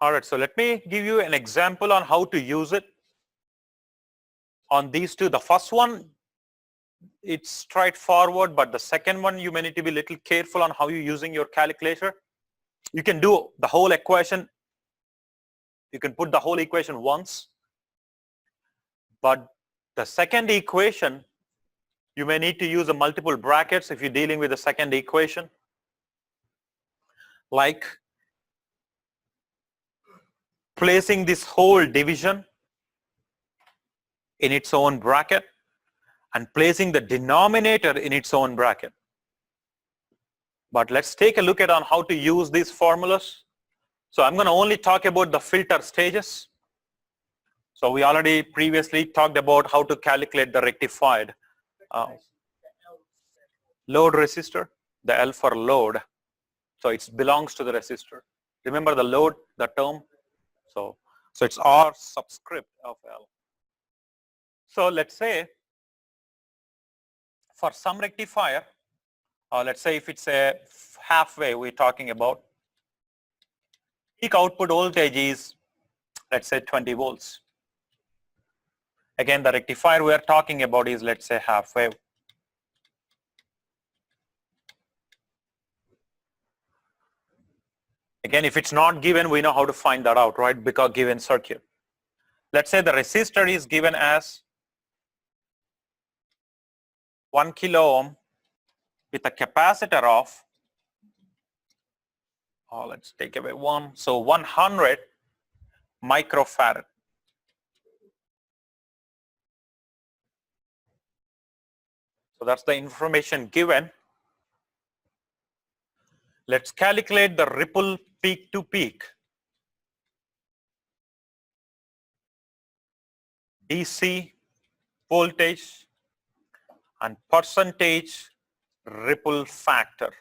All right, so let me give you an example on how to use it on these two. The first one, it's straightforward, but the second one, you may need to be a little careful on how you're using your calculator. You can do the whole equation. You can put the whole equation once, but the second equation, you may need to use a multiple brackets if you're dealing with the second equation. Like placing this whole division in its own bracket and placing the denominator in its own bracket. But let's take a look at on how to use these formulas. So I'm going to only talk about the filter stages. So we already previously talked about how to calculate the rectified load resistor, the L for load. So it belongs to the resistor. Remember the load, the term? So it's R subscript of L. So let's say for some rectifier, let's say if it's a halfway we're talking about, peak output voltage is, let's say 20 volts. Again, the rectifier we are talking about is, let's say, half wave. Again, if it's not given, we know how to find that out, right? Because given circuit. Let's say the resistor is given as 1 kilo ohm with a capacitor of, let's take away 1, so 100 microfarad. So that's the information given. Let's calculate the ripple peak to peak. DC voltage and percentage ripple factor.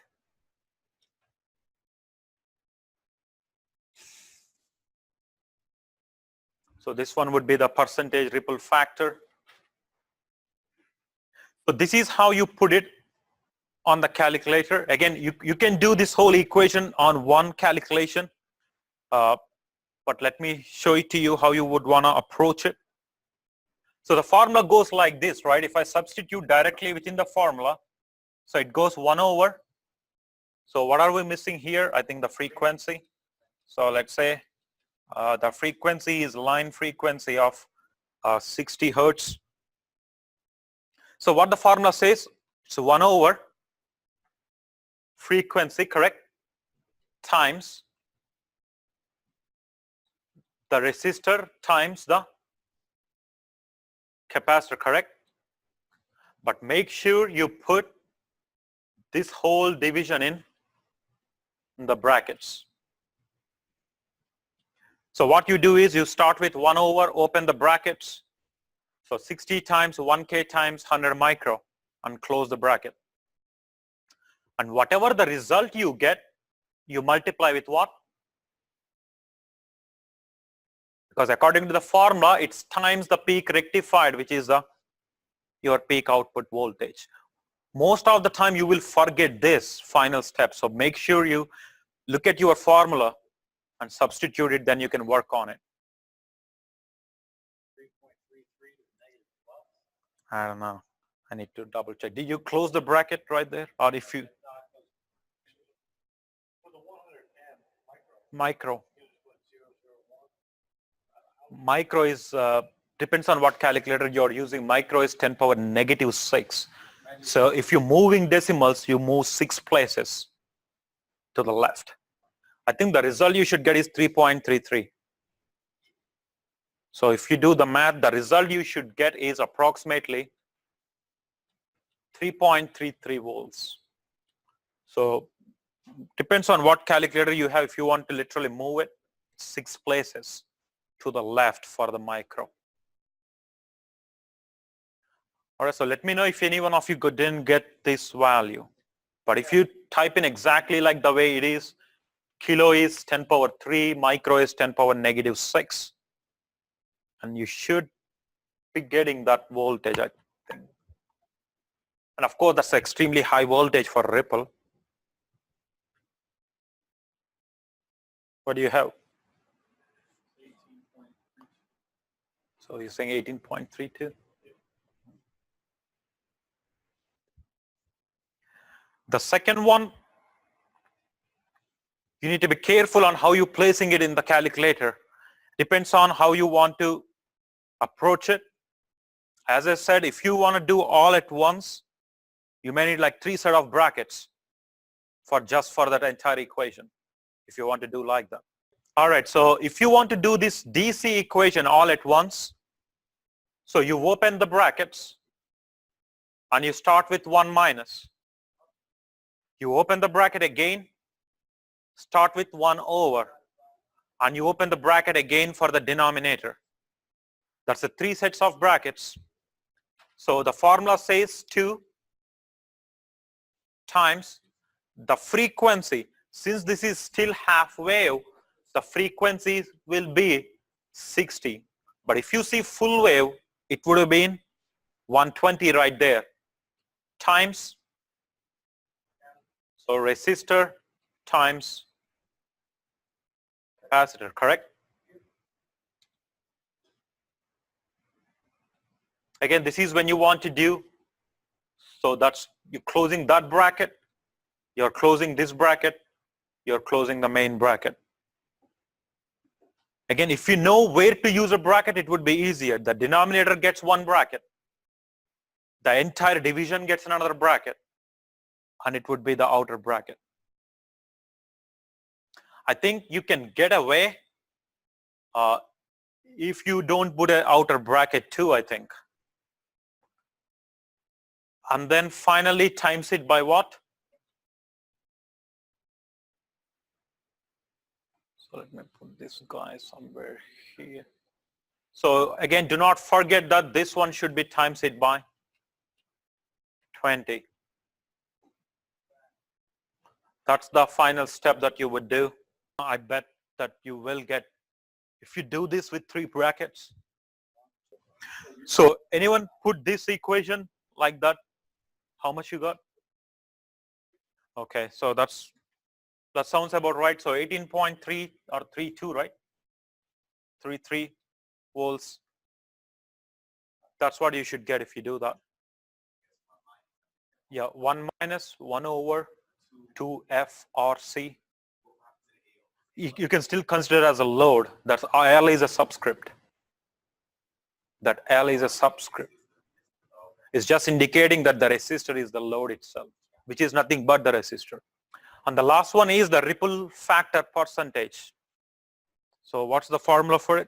So this one would be the percentage ripple factor. So this is how you put it on the calculator. Again, you can do this whole equation on one calculation, but let me show it to you how you would want to approach it. So the formula goes like this, right? If I substitute directly within the formula, so it goes 1 over. So what are we missing here? I think the frequency. So let's say the frequency is line frequency of 60 hertz. So what the formula says, it's 1 over frequency, correct, times the resistor times the capacitor, correct? But make sure you put this whole division in the brackets. So what you do is you start with 1 over, open the brackets. So 60 times 1K times 100 micro and close the bracket. And whatever the result you get, you multiply with what? Because according to the formula, it's times the peak rectified, which is your peak output voltage. Most of the time you will forget this final step. So make sure you look at your formula and substitute it, then you can work on it. I don't know. I need to double check. Did you close the bracket right there? Or if you... Micro. Micro is, depends on what calculator you're using. Micro is 10 power negative 6. So if you're moving decimals, you move 6 places to the left. I think the result you should get is 3.33. So if you do the math, the result you should get is approximately 3.33 volts. So depends on what calculator you have. If you want to literally move it 6 places to the left for the micro. All right, so let me know if any one of you didn't get this value. But if you type in exactly like the way it is, kilo is 10 power 3, micro is 10 power negative 6. And you should be getting that voltage, I think. And of course, that's extremely high voltage for ripple. What do you have? So you're saying 18.32. The second one, you need to be careful on how you're placing it in the calculator. Depends on how you want to approach it. As I said, if you want to do all at once, you may need like 3 sets of brackets for that entire equation, if you want to do like that. All right, so if you want to do this DC equation all at once, so you open the brackets and you start with 1 minus. You open the bracket again, start with 1 over, and you open the bracket again for the denominator. That's the 3 sets of brackets. So the formula says 2 times the frequency. Since this is still half wave, the frequency will be 60. But if you see full wave, it would have been 120 right there. Times, so resistor times capacitor, correct? Again, this is when you want to do, so that's, you're closing that bracket, you're closing this bracket, you're closing the main bracket. Again, if you know where to use a bracket, it would be easier. The denominator gets 1 bracket, the entire division gets another bracket, and it would be the outer bracket. I think you can get away if you don't put an outer bracket too, I think. And then finally times it by what? So let me put this guy somewhere here. So again, do not forget that this one should be times it by 20. That's the final step that you would do. I bet that you will get, if you do this with 3 brackets. So anyone put this equation like that? How much you got? Okay, so that sounds about right. So 18.3 or 32, right? 33 volts. That's what you should get if you do that. Yeah, 1 minus 1 over 2 FRC. You can still consider it as a load. That's L is a subscript. That L is a subscript. It's just indicating that the resistor is the load itself, which is nothing but the resistor. And the last one is the ripple factor percentage. So what's the formula for it?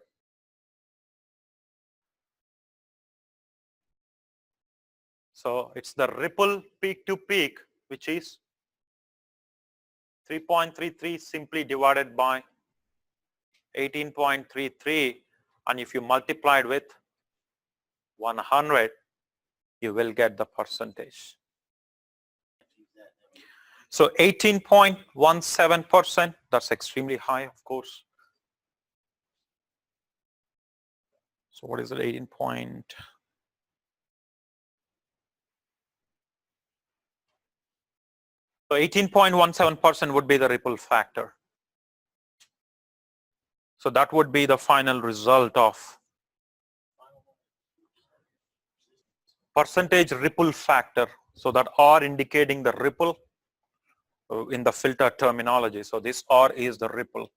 So it's the ripple peak to peak, which is 3.33 simply divided by 18.33, and if you multiply it with 100, you will get the percentage. So 18.17%, that's extremely high, of course. So what is it, 18 point? So 18.17% would be the ripple factor. So that would be the final result of percentage ripple factor. So that R indicating the ripple in the filter terminology. So this R is the ripple.